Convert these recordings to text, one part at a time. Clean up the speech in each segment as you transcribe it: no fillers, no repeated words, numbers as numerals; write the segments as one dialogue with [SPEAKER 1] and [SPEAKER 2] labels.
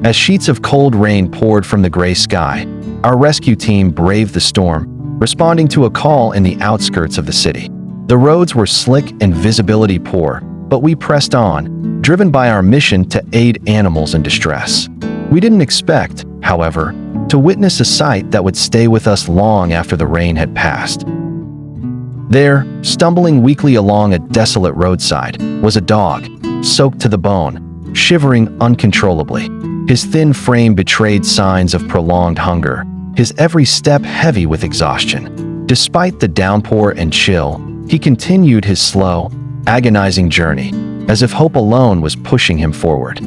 [SPEAKER 1] As sheets of cold rain poured from the gray sky, our rescue team braved the storm, responding to a call in the outskirts of the city. The roads were slick and visibility poor, but we pressed on, driven by our mission to aid animals in distress. We didn't expect, however, to witness a sight that would stay with us long after the rain had passed. There, stumbling weakly along a desolate roadside, was a dog, soaked to the bone, shivering uncontrollably. His thin frame betrayed signs of prolonged hunger, his every step heavy with exhaustion. Despite the downpour and chill, he continued his slow, agonizing journey, as if hope alone was pushing him forward.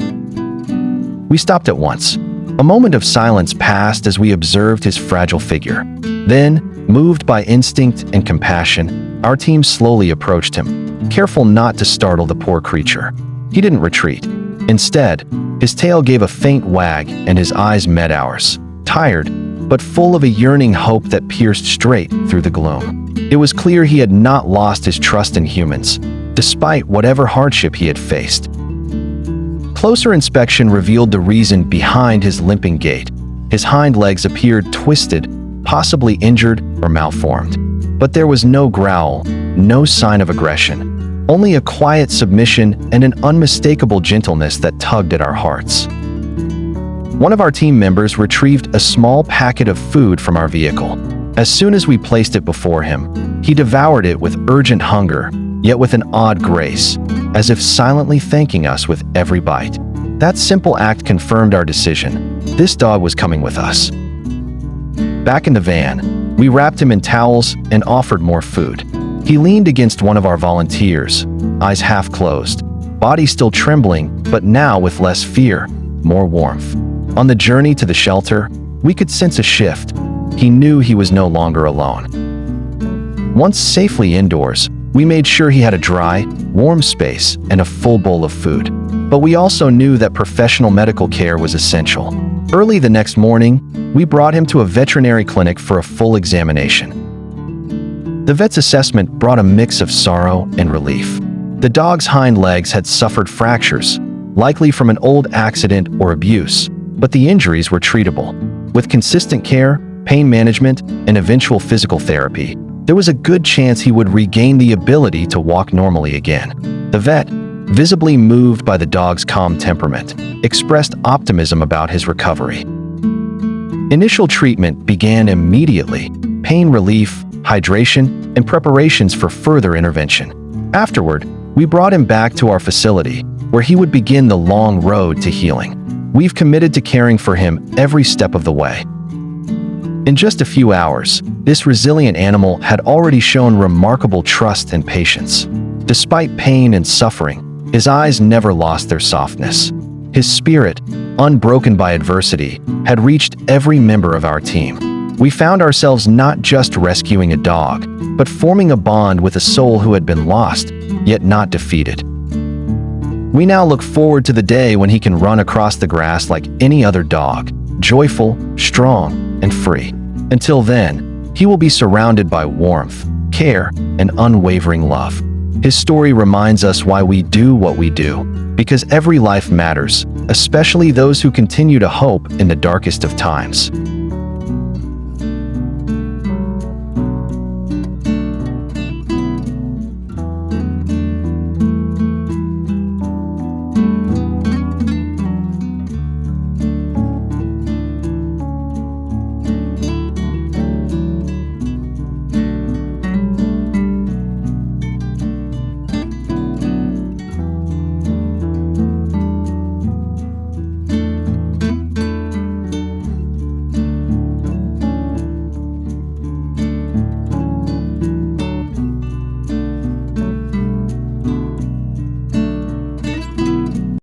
[SPEAKER 1] We stopped at once. A moment of silence passed as we observed his fragile figure. Then, moved by instinct and compassion, our team slowly approached him, careful not to startle the poor creature. He didn't retreat. Instead, his tail gave a faint wag and his eyes met ours, tired, but full of a yearning hope that pierced straight through the gloom. It was clear he had not lost his trust in humans, despite whatever hardship he had faced. Closer inspection revealed the reason behind his limping gait. His hind legs appeared twisted, possibly injured or malformed. But there was no growl, no sign of aggression. Only a quiet submission and an unmistakable gentleness that tugged at our hearts. One of our team members retrieved a small packet of food from our vehicle. As soon as we placed it before him, he devoured it with urgent hunger, yet with an odd grace, as if silently thanking us with every bite. That simple act confirmed our decision. This dog was coming with us. Back in the van, we wrapped him in towels and offered more food. He leaned against one of our volunteers, eyes half closed, body still trembling, but now with less fear, more warmth. On the journey to the shelter, we could sense a shift. He knew he was no longer alone. Once safely indoors, we made sure he had a dry, warm space and a full bowl of food. But we also knew that professional medical care was essential. Early the next morning, we brought him to a veterinary clinic for a full examination. The vet's assessment brought a mix of sorrow and relief. The dog's hind legs had suffered fractures, likely from an old accident or abuse, but the injuries were treatable. With consistent care, pain management, and eventual physical therapy, there was a good chance he would regain the ability to walk normally again. The vet, visibly moved by the dog's calm temperament, expressed optimism about his recovery. Initial treatment began immediately: pain relief, hydration, and preparations for further intervention. Afterward, we brought him back to our facility, where he would begin the long road to healing. We've committed to caring for him every step of the way. In just a few hours, this resilient animal had already shown remarkable trust and patience. Despite pain and suffering, his eyes never lost their softness. His spirit, unbroken by adversity, had reached every member of our team. We found ourselves not just rescuing a dog, but forming a bond with a soul who had been lost, yet not defeated. We now look forward to the day when he can run across the grass like any other dog, joyful, strong, and free. Until then, he will be surrounded by warmth, care, and unwavering love. His story reminds us why we do what we do, because every life matters, especially those who continue to hope in the darkest of times.